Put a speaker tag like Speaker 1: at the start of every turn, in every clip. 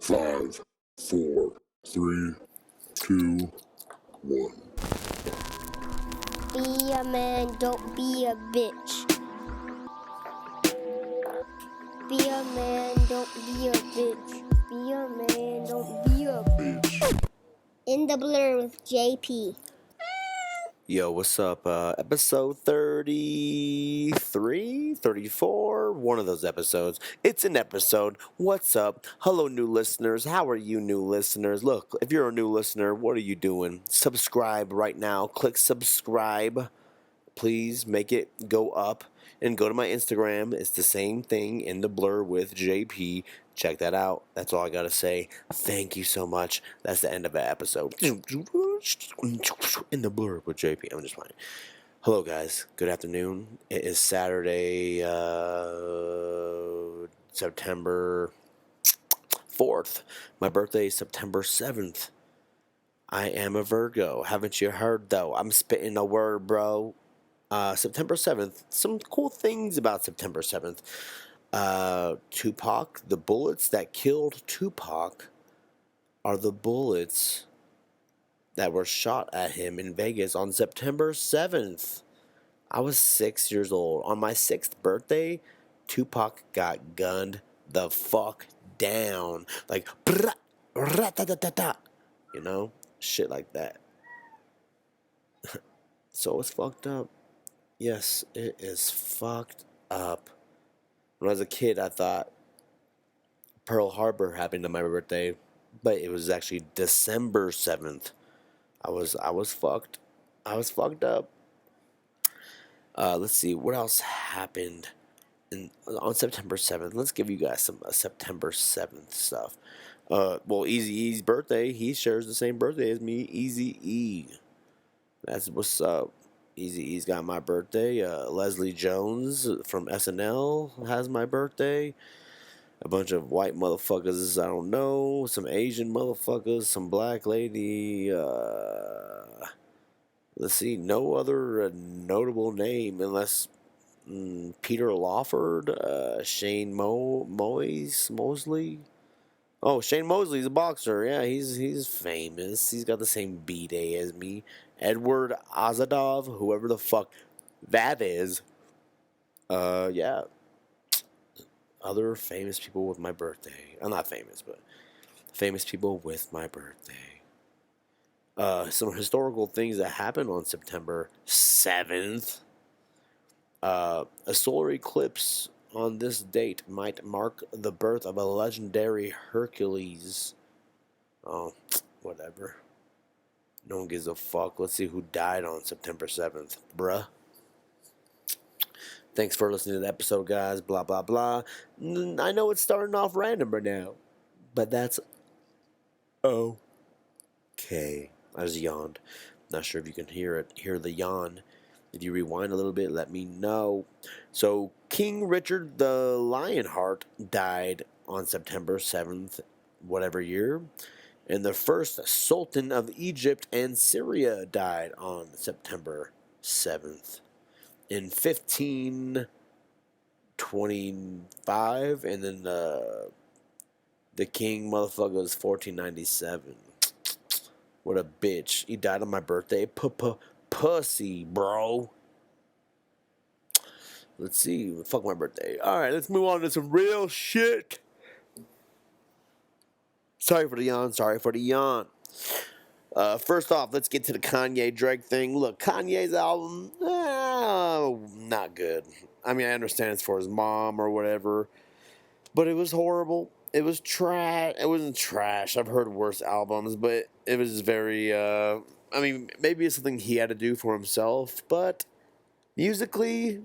Speaker 1: 5, 4, 3, 2, 1.
Speaker 2: Be a man, don't be a bitch. Be a man, don't be a bitch. Be a man, don't be a bitch. In the Blur with JP.
Speaker 3: Yo, what's up? Episode 33, 34, one of those episodes. It's an episode. What's up? Hello, new listeners. How are you, new listeners? Look, if you're a new listener, what are you doing? Subscribe right now. Click subscribe. Please make it go up and go to my Instagram. It's the same thing, in the Blur with JP. Check that out. That's all I gotta say. Thank you so much. That's the end of the episode. In the Blur with JP. I'm just playing. Hello, guys. Good afternoon. It is Saturday, September 4th. My birthday is September 7th. I am a Virgo. Haven't you heard, though? I'm spitting a word, bro. September 7th. Some cool things about September 7th. Tupac, the bullets that killed Tupac are the bullets that were shot at him in Vegas on September 7th. I was 6 years old. On my 6th birthday, Tupac got gunned the fuck down. Like, you know? Shit like that. So it's fucked up. Yes, it is fucked up. When I was a kid, I thought Pearl Harbor happened on my birthday, but it was actually December 7th. I was fucked. I was fucked up. Let's see what else happened on September 7th. Let's give you guys some September 7th stuff. Well, Eazy-E's birthday. He shares the same birthday as me, Eazy-E. That's what's up. Eazy-E's got my birthday. Leslie Jones from SNL has my birthday. A bunch of white motherfuckers I don't know. Some Asian motherfuckers. Some black lady. Let's see. No other notable name unless Peter Lawford. Shane Mosley. Oh, Shane Mosley's a boxer. Yeah, he's famous. He's got the same B-Day as me. Edward Azadov, whoever the fuck that is. Yeah. Other famous people with my birthday. I'm not famous, but famous people with my birthday. Some historical things that happened on September 7th. A solar eclipse on this date might mark the birth of a legendary Hercules. Oh, whatever. No one gives a fuck. Let's see who died on September 7th. Bruh. Thanks for listening to the episode, guys. Blah, blah, blah. I know it's starting off random right now, but that's okay. I just yawned. Not sure if you can hear the yawn. If you rewind a little bit, let me know. So, King Richard the Lionheart died on September 7th, whatever year. And the first Sultan of Egypt and Syria died on September 7th. In 1525, and then the king motherfucker was 1497. What a bitch. He died on my birthday. Pussy, bro. Let's see. Fuck my birthday. Alright, let's move on to some real shit. Sorry for the yawn. First off, let's get to the Kanye Drake thing. Look, Kanye's album, not good. I mean, I understand it's for his mom or whatever, but it was horrible. It was trash. It wasn't trash. I've heard worse albums, but it was very, I mean, maybe it's something he had to do for himself, but musically,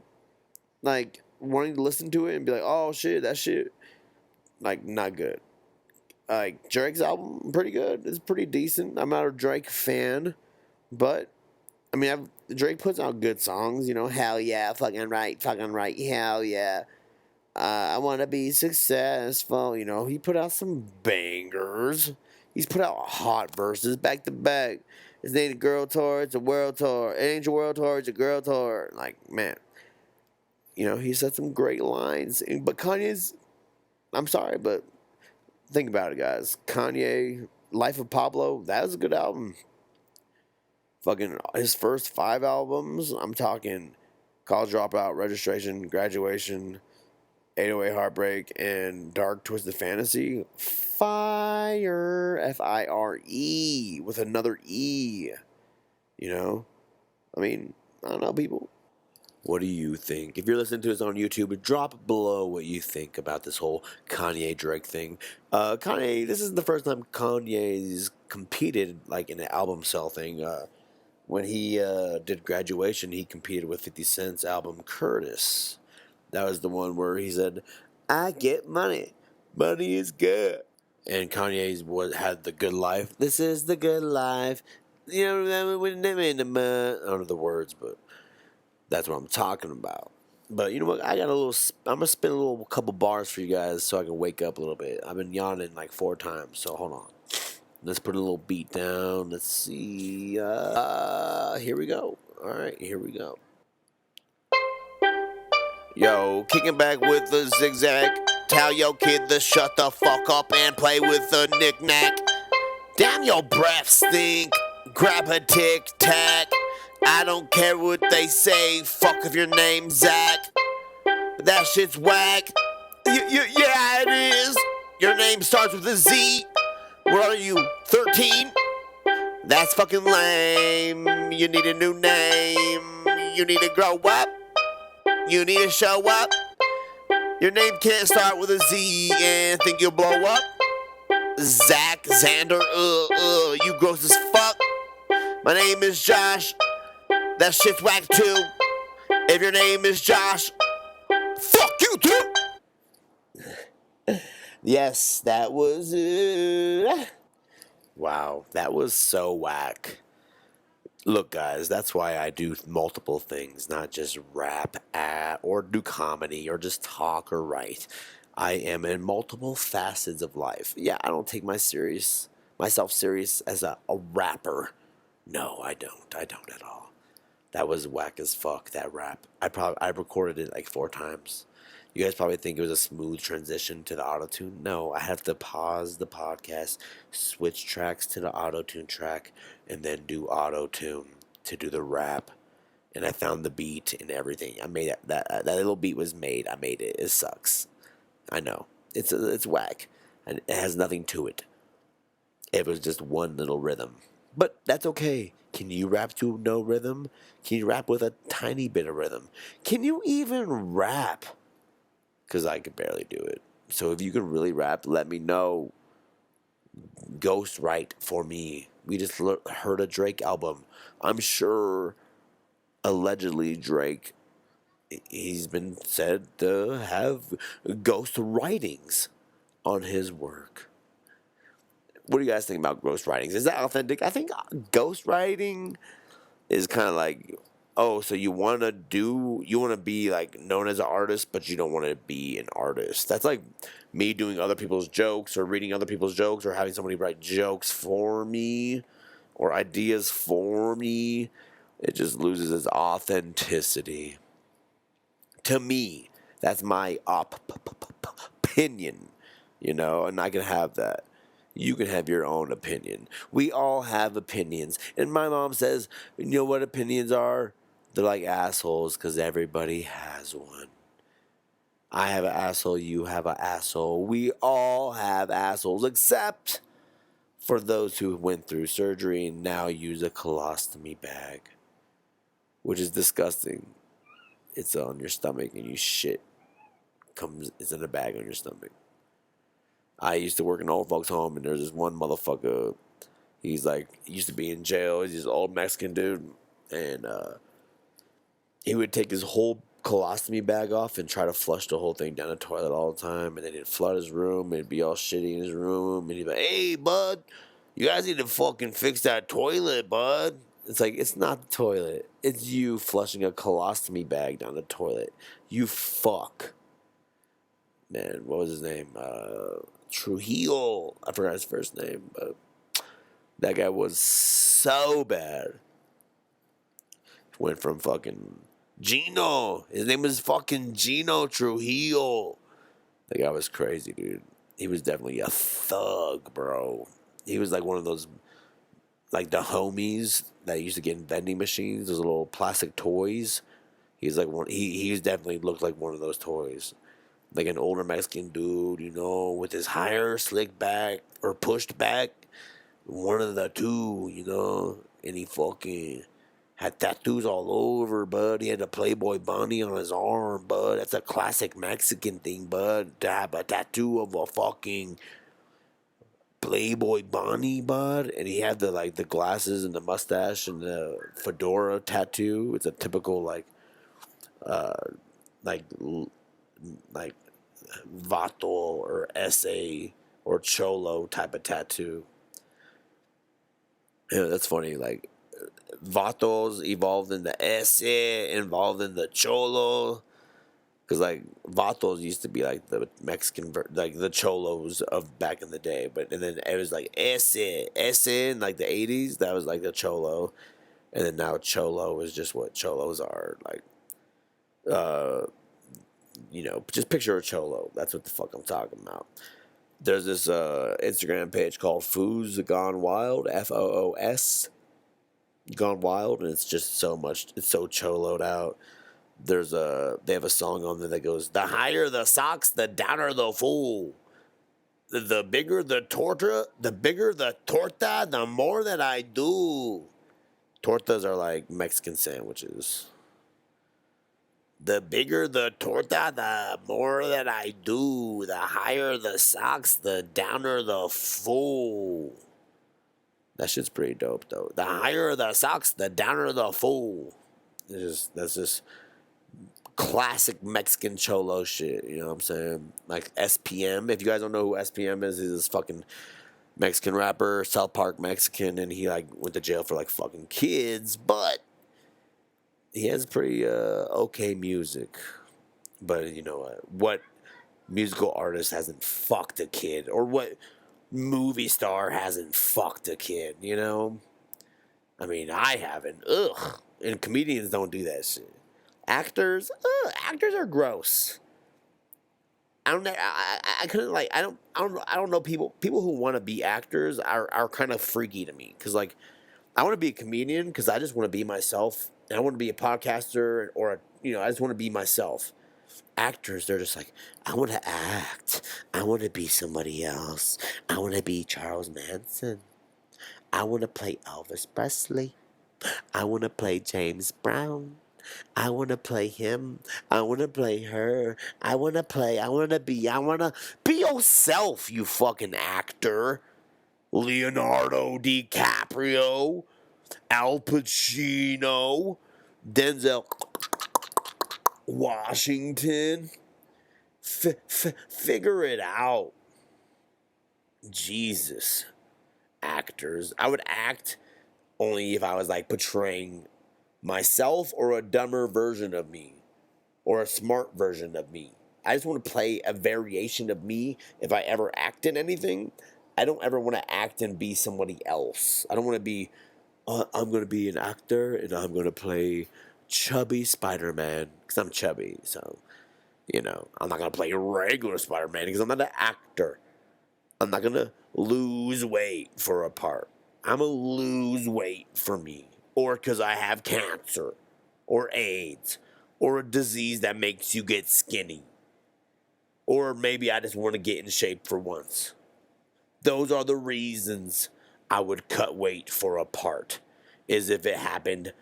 Speaker 3: like, wanting to listen to it and be like, oh, shit, that shit, like, not good. Like, Drake's album, pretty good. It's pretty decent. I'm not a Drake fan, but, I mean, Drake puts out good songs, you know, hell yeah, fucking right, hell yeah. I want to be successful, you know. He put out some bangers. He's put out hot verses back to back. It's ain't a girl tour, it's a world tour. It ain't a world tour, it's a girl tour. Like, man, you know, he said some great lines. But Kanye's, I'm sorry, but Think about it, guys. Kanye, Life of Pablo, that was a good album. Fucking his first 5 albums, I'm talking College Dropout, Registration, Graduation, 808 Heartbreak, and Dark Twisted Fantasy. Fire. Fire. With another E. You know? I mean, I don't know, people. What do you think? If you're listening to this on YouTube, drop below what you think about this whole Kanye Drake thing. Kanye, this isn't the first time Kanye's competed like in an album sell thing. When he did Graduation, he competed with 50 Cent's album Curtis. That was the one where he said, "I get money. Money is good." And Kanye's had the good life. This is the good life. You know, I don't know the words, but that's what I'm talking about. But you know what? I got a little. I'm gonna spin a little couple bars for you guys so I can wake up a little bit. I've been yawning like 4 times, so hold on. Let's put a little beat down. Let's see. Here we go. All right, here we go. Yo, kicking back with the zigzag. Tell your kid to shut the fuck up and play with the knick-knack. Damn, your breath stink. Grab a tic-tac. I don't care what they say. Fuck if your name's Zach. That shit's whack. Yeah, it is. Your name starts with a Z. What are you, 13? That's fucking lame. You need a new name. You need to grow up. You need to show up. Your name can't start with a Z and think you'll blow up. Zach, Xander, you gross as fuck. My name is Josh. That shit's whack too. If your name is Josh, fuck you too. Yes, that was wow, that was so whack. Look, guys, that's why I do multiple things, not just rap or do comedy or just talk or write. I am in multiple facets of life. Yeah, I don't take myself serious as a rapper. No, I don't. I don't at all. That was whack as fuck, that rap. I recorded it like 4 times. You guys probably think it was a smooth transition to the auto-tune. No, I have to pause the podcast, switch tracks to the auto-tune track, and then do auto-tune to do the rap. And I found the beat and everything. I made that little beat was made. I made it. It sucks. I know. It's whack. And it has nothing to it. It was just one little rhythm. But that's okay. Can you rap to no rhythm? Can you rap with a tiny bit of rhythm? Can you even rap? Because I could barely do it. So if you can really rap, let me know. Ghost write for me. We just heard a Drake album. I'm sure, allegedly, Drake, he's been said to have ghost writings on his work. What do you guys think about ghost writings? Is that authentic? I think ghost writing is kind of like, oh, so you want to be like known as an artist, but you don't want to be an artist. That's like me doing other people's jokes or reading other people's jokes or having somebody write jokes for me or ideas for me. It just loses its authenticity. To me, that's my opinion, and I can have that. You can have your own opinion. We all have opinions. And my mom says, you know what opinions are? They're like assholes because everybody has one. I have an asshole. You have an asshole. We all have assholes except for those who went through surgery and now use a colostomy bag, which is disgusting. It's on your stomach and you shit. It's in a bag on your stomach. I used to work in an old folks' home, and there's this one motherfucker. He's like, he used to be in jail. He's this old Mexican dude, and he would take his whole colostomy bag off and try to flush the whole thing down the toilet all the time, and then he'd flood his room, and it'd be all shitty in his room, and he'd be like, "Hey, bud, you guys need to fucking fix that toilet, bud." It's like, it's not the toilet. It's you flushing a colostomy bag down the toilet. You fuck. Man, what was his name? Trujillo. I forgot his first name, but that guy was so bad. Went from fucking Gino. His name was fucking Gino Trujillo. That guy was crazy, dude. He was definitely a thug, bro. He was like one of those, like the homies that used to get in vending machines, those little plastic toys. He's like one. He's definitely looked like one of those toys, like an older Mexican dude, with his hair slicked back or pushed back, one of the two, and he fucking had tattoos all over, bud. He had a Playboy bunny on his arm, bud. That's a classic Mexican thing, bud. To have a tattoo of a fucking Playboy bunny, bud. And he had the glasses and the mustache and the fedora tattoo. It's a typical uh like like vato or SA or cholo type of tattoo. Yeah, that's funny. Like vatos evolved in the SA, involved in the cholo. Because like vatos used to be like the Mexican, like the cholos of back in the day, and then it was like SA in like the 80s. That was like the cholo, and then now cholo is just what cholos are like. Just picture a cholo. That's what the fuck I'm talking about. There's this Instagram page called Foos Gone Wild, FOOS Gone Wild, and it's just so much. It's so choloed out. They have a song on there that goes, "The higher the socks, the downer the fool. The bigger the torta, the more that I do." Tortas are like Mexican sandwiches. The bigger the torta, the more that I do. The higher the socks, the downer the fool. That shit's pretty dope, though. The higher the socks, the downer the fool. That's just classic Mexican cholo shit. You know what I'm saying? Like SPM. If you guys don't know who SPM is, he's this fucking Mexican rapper, South Park Mexican, and he like went to jail for like fucking kids, but he has pretty okay music. But you know what musical artist hasn't fucked a kid, or what movie star hasn't fucked a kid? I mean, I haven't. Ugh. And comedians don't do that shit. Actors are gross. I don't know. I couldn't like. I don't know people. People who want to be actors are kind of freaky to me. Cause like, I want to be a comedian because I just want to be myself, and I want to be a podcaster I just want to be myself. Actors, they're just like, I want to act. I want to be somebody else. I want to be Charles Manson. I want to play Elvis Presley. I want to play James Brown. I want to play him. I want to play her. I want to be yourself, you fucking actor. Leonardo DiCaprio, Al Pacino, Denzel Washington. Figure it out. Jesus. Actors. I would act only if I was like portraying myself or a dumber version of me or a smart version of me. I just want to play a variation of me if I ever act in anything. I don't ever want to act and be somebody else. I don't want to be, I'm going to be an actor and I'm going to play chubby Spider-Man because I'm chubby. So, I'm not going to play regular Spider-Man because I'm not an actor. I'm not going to lose weight for a part. I'm going to lose weight for me. Or because I have cancer. Or AIDS. Or a disease that makes you get skinny. Or maybe I just want to get in shape for once. Those are the reasons I would cut weight for a part. Is if it happened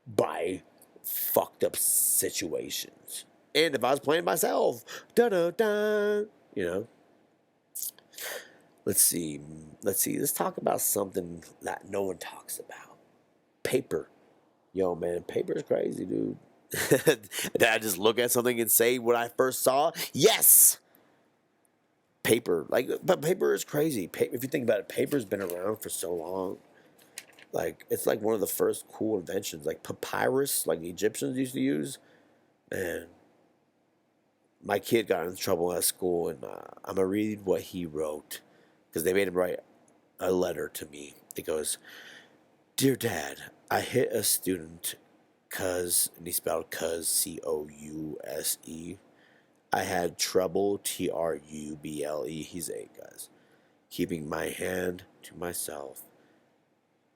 Speaker 3: by fucked up situations. And if I was playing myself. Let's see. Let's talk about something that no one talks about. Paper. Yo, man, paper is crazy, dude. Did I just look at something and say what I first saw? Yes! Paper. But paper is crazy. If you think about it, paper's been around for so long. It's like one of the first cool inventions. Like papyrus, like the Egyptians used to use. And my kid got in trouble at school, and I'm going to read what he wrote. Because they made him write a letter to me. It goes, "Dear Dad, I hit a student cuz," and he spelled cuz, COUSE. I had trouble, trouble. He's 8, guys. Keeping my hand to myself.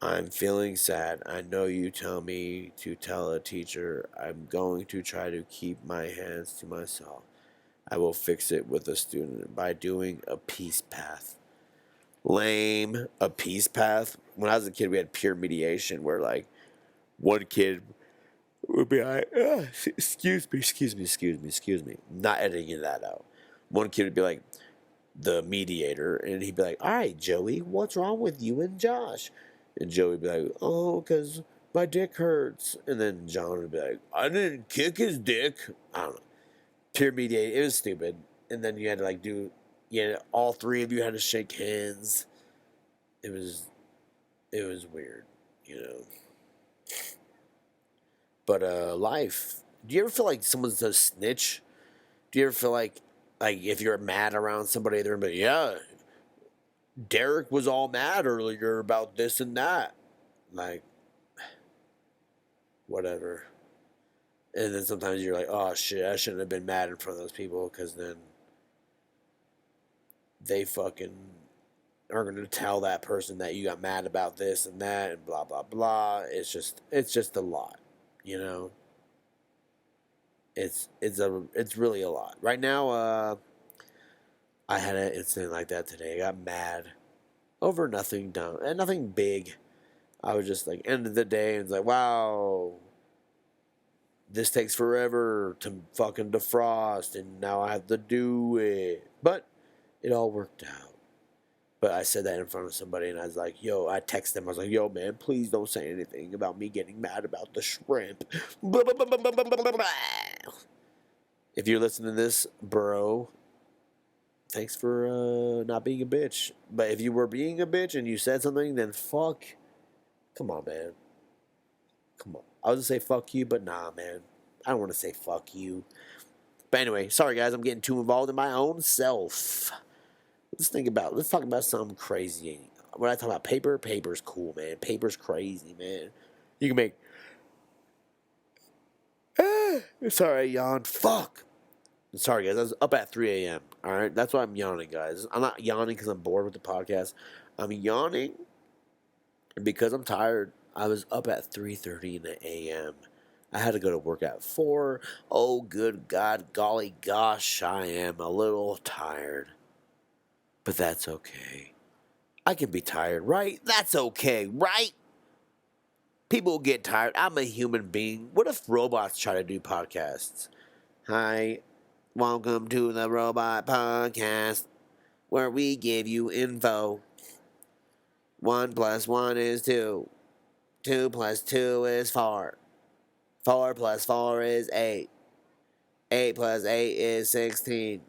Speaker 3: I'm feeling sad. I know you tell me to tell a teacher. I'm going to try to keep my hands to myself. I will fix it with a student by doing a peace path. Lame. A peace path? When I was a kid, we had peer mediation where, like, one kid would be like, excuse me. Not editing that out. One kid would be like, the mediator, and he'd be like, all right, Joey, what's wrong with you and Josh? And Joey would be like, oh, because my dick hurts. And then John would be like, I didn't kick his dick. I don't know. Peer mediate. It was stupid. And then you had to, like, all three of you had to shake hands. It was weird, you know. But life. Do you ever feel like someone's a snitch? Do you ever feel like if you're mad around somebody, they're like, yeah, Derek was all mad earlier about this and that. Like, whatever. And then sometimes you're like, oh shit, I shouldn't have been mad in front of those people, because then they fucking are going to tell that person that you got mad about this and that and blah, blah, blah. It's just a lot, you know? It's really a lot. Right now, I had an incident like that today. I got mad over nothing dumb and nothing big. I was just like, end of the day, and it's like, wow, this takes forever to fucking defrost, and now I have to do it. But it all worked out. But I said that in front of somebody, and I was like, yo, I texted them. I was like, yo, man, please don't say anything about me getting mad about the shrimp. If you're listening to this, bro, thanks for not being a bitch. But if you were being a bitch and you said something, then fuck. Come on, man. Come on. I was going to say fuck you, but nah, man. I don't want to say fuck you. But anyway, sorry, guys. I'm getting too involved in my own self. Let's talk about something crazy. When I talk about paper, paper's cool, man. Paper's crazy, man. You can make... Sorry, I yawned. Fuck. Sorry, guys. I was up at 3 a.m. All right? That's why I'm yawning, guys. I'm not yawning because I'm bored with the podcast. I'm yawning because I'm tired. I was up at 3:30 in the a.m. I had to go to work at 4. Oh, good God, golly gosh, I am a little tired. But that's okay. I can be tired, right? That's okay, right? People get tired. I'm a human being. What if robots try to do podcasts? Hi, welcome to the Robot Podcast, where we give you info. 1 + 1 is 2. 2 + 2 is 4. 4 + 4 is 8. 8 + 8 is 16.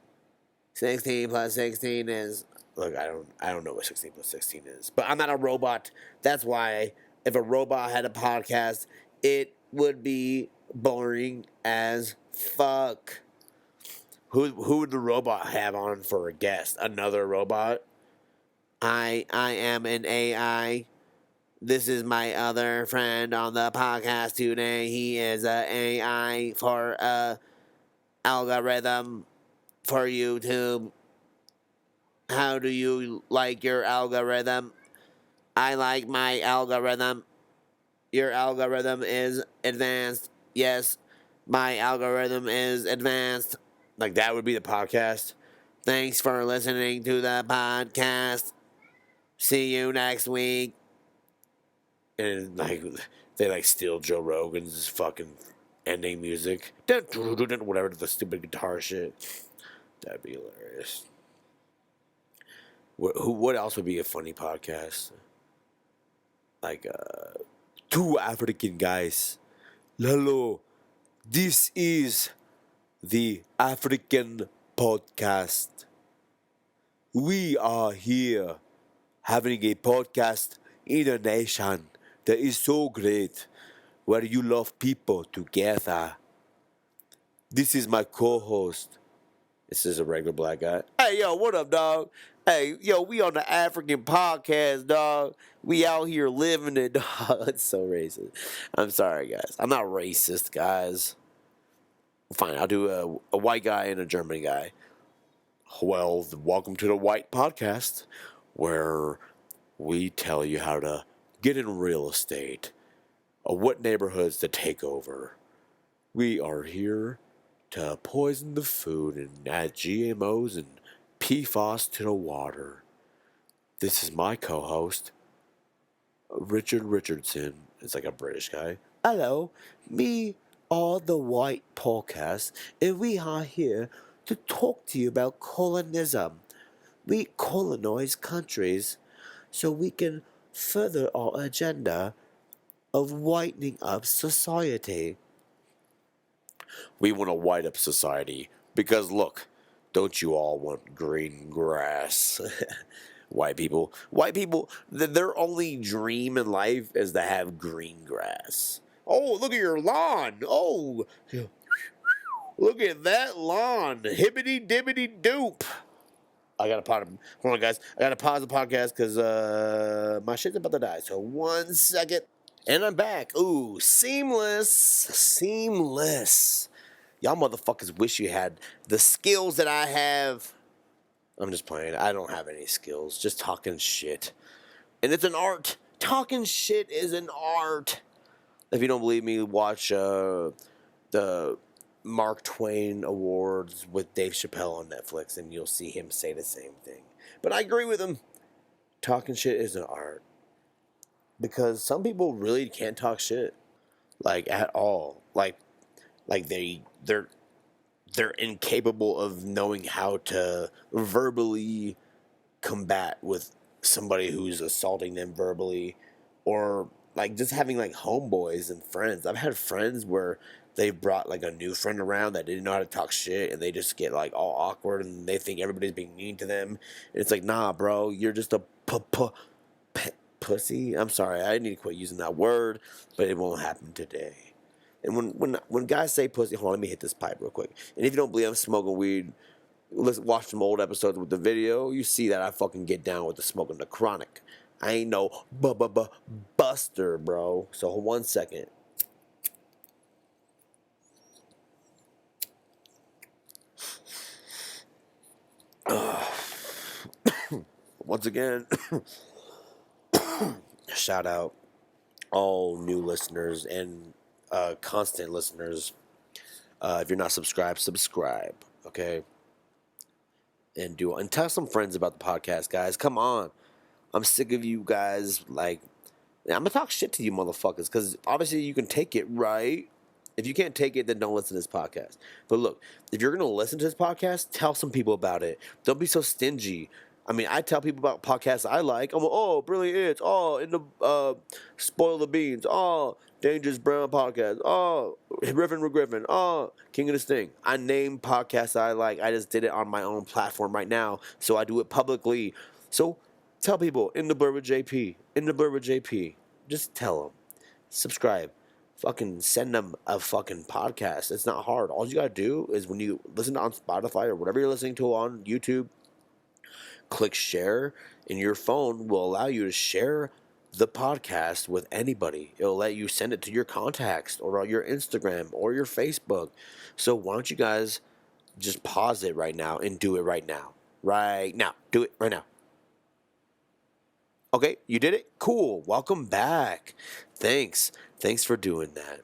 Speaker 3: 16 + 16 is... Look, I don't know what 16 + 16 is. But I'm not a robot. That's why if a robot had a podcast, it would be boring as fuck. Who would the robot have on for a guest? Another robot? I am an AI. This is my other friend on the podcast today. He is an AI for a algorithm for YouTube. How do you like your algorithm? I like my algorithm. Your algorithm is advanced. Yes, my algorithm is advanced. Like, that would be the podcast. Thanks for listening to the podcast. See you next week. And like they steal Joe Rogan's fucking ending music. Whatever, the stupid guitar shit. That'd be hilarious. What else would be a funny podcast? Like, two African guys. Hello, this is the African podcast. We are here having a podcast in a nation that is so great, where you love people together. This is my co-host. This is a regular black guy. Hey, yo, what up, dog? Hey, yo, we on the African podcast, dog. We out here living it, dog. That's so racist. I'm sorry, guys. I'm not racist, guys. Fine, I'll do a white guy and a German guy. Well, welcome to the White Podcast, where we tell you how to get in real estate, what neighborhoods to take over. We are here to poison the food and add GMOs and PFAS to the water. This is my co-host, Richard Richardson. It's like a British guy. Hello, me are the White Podcast, and we are here to talk to you about colonism. We colonize countries so we can further our agenda of whitening up society. We want to white up society because look, don't you all want green grass? White people, their only dream in life is to have green grass. Oh, look at your lawn. Oh, look at that lawn. Hibbity dibbity doop. I gotta pause. Hold on, guys. I gotta pause the podcast because my shit's about to die. So 1 second, and I'm back. Ooh, seamless. Y'all motherfuckers wish you had the skills that I have. I'm just playing. I don't have any skills. Just talking shit. And it's an art. Talking shit is an art. If you don't believe me, watch the Mark Twain Awards with Dave Chappelle on Netflix, and you'll see him say the same thing. But I agree with him. Talking shit is an art. Because some people really can't talk shit. Like, at all. Like they're incapable of knowing how to verbally combat with somebody who's assaulting them verbally, or like just having like homeboys and friends. I've had friends where they brought like a new friend around that didn't know how to talk shit, and they just get like all awkward and they think everybody's being mean to them. And it's like, nah, bro, you're just a pussy. I'm sorry, I need to quit using that word, but it won't happen today. And when guys say pussy, hold on, let me hit this pipe real quick. And if you don't believe I'm smoking weed, let's watch some old episodes with the video. You see that I fucking get down with the smoking the chronic. I ain't no buster, bro. So 1 second. Once again, shout out all new listeners and constant listeners. If you're not subscribed, subscribe, okay? And tell some friends about the podcast, guys. Come on. I'm sick of you guys. Like, I'm gonna talk shit to you motherfuckers, because obviously you can take it, right? If you can't take it, then don't listen to this podcast. But look, if you're gonna listen to this podcast, tell some people about it. Don't be so stingy. I mean, I tell people about podcasts I like. I'm like, oh, Brilliant Hits. Oh, in the Spoil the Beans. Oh, Dangerous Brown Podcast. Oh, Griffin Griffin. Oh, King of the Sting. I name podcasts I like. I just did it on my own platform right now, so I do it publicly. So tell people, in the BLURR with JP. In the BLURR with JP. Just tell them. Subscribe. Fucking send them a fucking podcast. It's not hard. All you gotta do is when you listen on Spotify or whatever you're listening to on YouTube, click share, and your phone will allow you to share the podcast with anybody. It'll let you send it to your contacts or on your Instagram or your Facebook. So why don't you guys just pause it right now and do it right now. Right now. Do it right now. Okay, you did it? Cool. Welcome back. Thanks for doing that.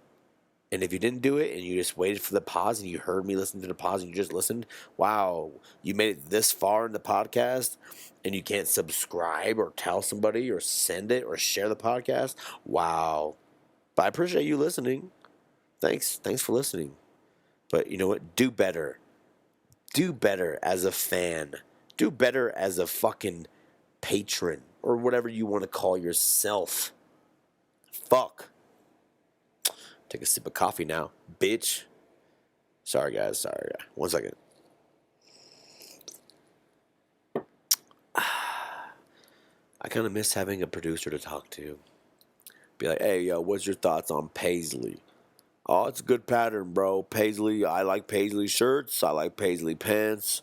Speaker 3: And if you didn't do it and you just waited for the pause and you heard me listen to the pause and you just listened, wow, you made it this far in the podcast and you can't subscribe or tell somebody or send it or share the podcast. Wow. But I appreciate you listening. Thanks for listening. But you know what? Do better. Do better as a fan. Do better as a fucking patron or whatever you want to call yourself. Fuck. Take a sip of coffee now, bitch. Sorry, guys. 1 second. I kind of miss having a producer to talk to. Be like, hey, yo, what's your thoughts on Paisley? Oh, it's a good pattern, bro. Paisley, I like Paisley shirts. I like Paisley pants.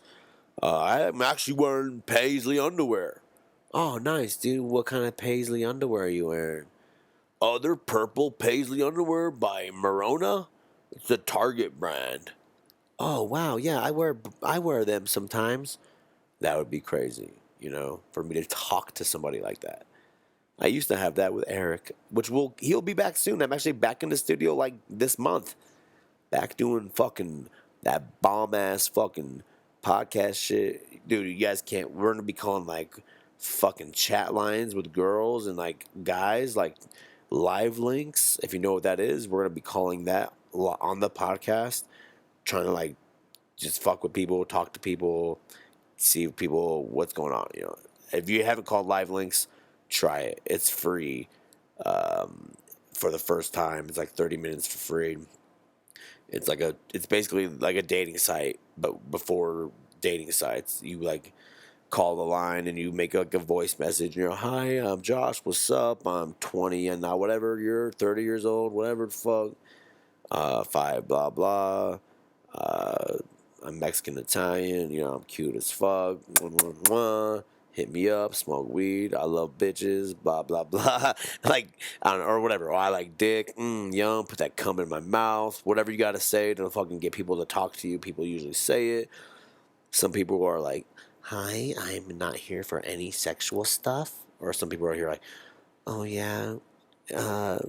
Speaker 3: I'm actually wearing Paisley underwear. Oh, nice, dude. What kind of Paisley underwear are you wearing? Other purple Paisley underwear by Merona. It's a Target brand. oh wow, yeah, I wear them sometimes. That would be crazy, you know, for me to talk to somebody like that. I used to have that with Eric, which he'll be back soon. I'm actually back in the studio like this month, back doing fucking that bomb ass fucking podcast shit. Dude, you guys can't. We're gonna be calling like fucking chat lines with girls and like guys, like live links. If you know what that is, we're gonna be calling that on the podcast, trying to like just fuck with people, talk to people, see people what's going on. You know, if you haven't called live links, try it. It's free for the first time. It's like 30 minutes for free. It's basically like a dating site, but before dating sites, you like call the line and you make like a voice message. And you're, hi, I'm Josh. What's up? I'm 20 and now whatever. You're 30 years old. Whatever the fuck. Five blah blah. Uh, I'm Mexican Italian. You know, I'm cute as fuck. Mwah, mwah, mwah. Hit me up, smoke weed. I love bitches. Blah blah blah. Like I don't know, or whatever. Or I like dick. Yum. Put that cum in my mouth. Whatever you gotta say to fucking get people to talk to you. People usually say it. Some people are like, "Hi, I'm not here for any sexual stuff." Or some people are here like, "Oh yeah, uh,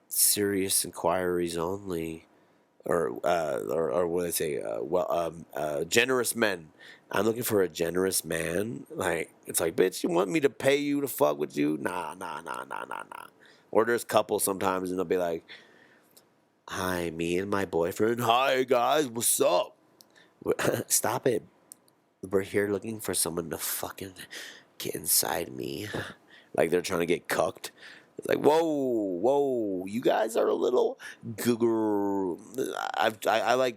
Speaker 3: serious inquiries only." Or what do they say? Generous men. I'm looking for a generous man. Like it's like, bitch, you want me to pay you to fuck with you? Nah, nah, nah, nah, nah, nah. Or there's couples sometimes, and they'll be like, "Hi, me and my boyfriend. Hi guys, what's up? Stop it. We're here looking for someone to fucking get inside me." Like they're trying to get cucked. It's like, whoa, whoa, you guys are a little google. I like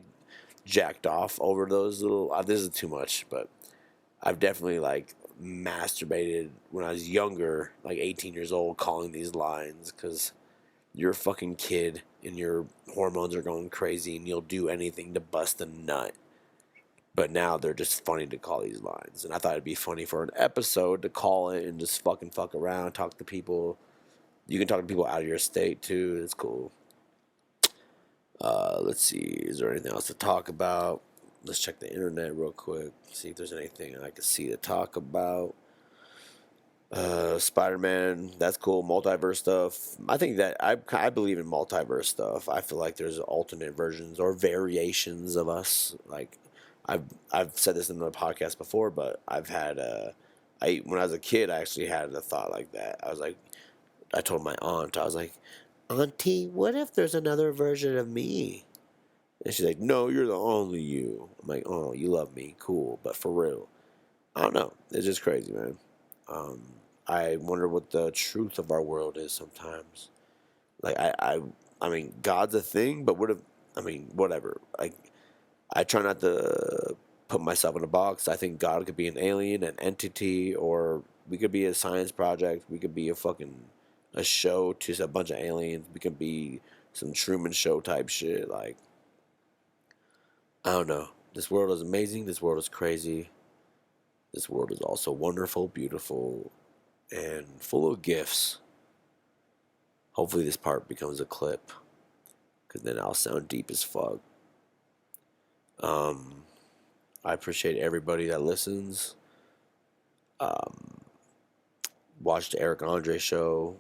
Speaker 3: jacked off over those little. This is too much, but I've definitely like masturbated when I was younger, like 18 years old, calling these lines because you're a fucking kid and your hormones are going crazy and you'll do anything to bust a nut. But now they're just funny to call these lines. And I thought it'd be funny for an episode to call it and just fucking fuck around, talk to people. You can talk to people out of your state too. It's cool. Let's see. Is there anything else to talk about? Let's check the internet real quick. See if there's anything I can see to talk about. Spider-Man, that's cool. Multiverse stuff. I think that I believe in multiverse stuff. I feel like there's alternate versions or variations of us. Like I've said this in the podcast before, but I've had I when I was a kid, I actually had a thought like that. I was like, I told my aunt, I was like, Auntie, what if there's another version of me? And she's like, no, you're the only you. I'm like, oh, you love me, cool, but for real, I don't know. It's just crazy, man. Um, I wonder what the truth of our world is sometimes. Like I mean, God's a thing, but what if? I mean, whatever. Like, I try not to put myself in a box. I think God could be an alien, an entity, or we could be a science project. We could be a show to a bunch of aliens. We could be some Truman Show type shit. Like, I don't know. This world is amazing. This world is crazy. This world is also wonderful, beautiful, and full of gifts. Hopefully, this part becomes a clip, because then I'll sound deep as fuck. I appreciate everybody that listens. Watched the Eric Andre show.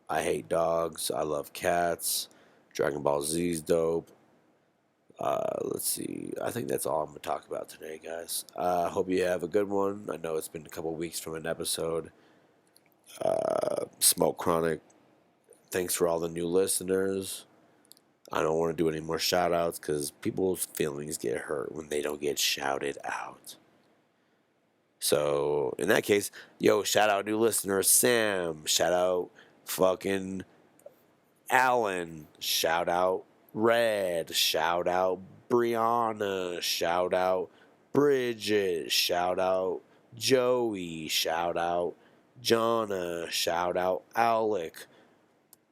Speaker 3: I hate dogs. I love cats. Dragon Ball Z's dope. Let's see. I think that's all I'm going to talk about today, guys. Hope you have a good one. I know it's been a couple weeks from an episode. Smoke Chronic. Thanks for all the new listeners. I don't want to do any more shout outs because people's feelings get hurt when they don't get shouted out. So, in that case, yo, shout out new listener Sam. Shout out fucking Alan. Shout out Red. Shout out Brianna. Shout out Bridget. Shout out Joey. Shout out Jonna. Shout out Alec.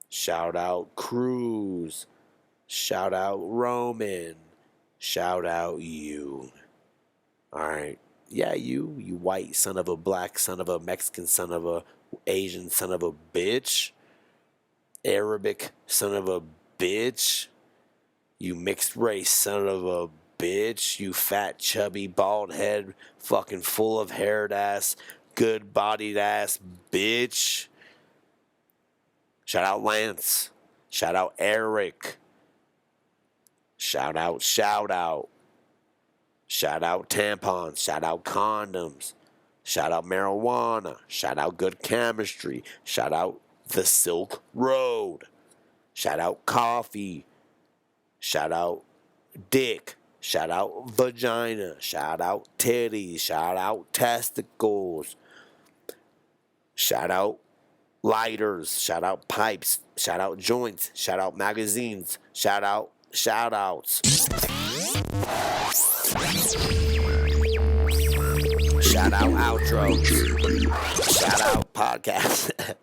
Speaker 3: Shout out Cruz. Shout out Roman. Shout out you. Alright. Yeah, you white son of a black son of a Mexican son of a Asian son of a bitch. Arabic son of a bitch. You mixed race son of a bitch. You fat, chubby, bald head, fucking full of haired ass, good bodied ass bitch. Shout out Lance. Shout out Eric. Shout out. Shout out tampons. Shout out condoms. Shout out marijuana. Shout out good chemistry. Shout out the Silk Road. Shout out coffee. Shout out dick. Shout out vagina. Shout out titties. Shout out testicles. Shout out lighters. Shout out pipes. Shout out joints. Shout out magazines. Shout out shout outs. Shout out outro. Shout out podcast.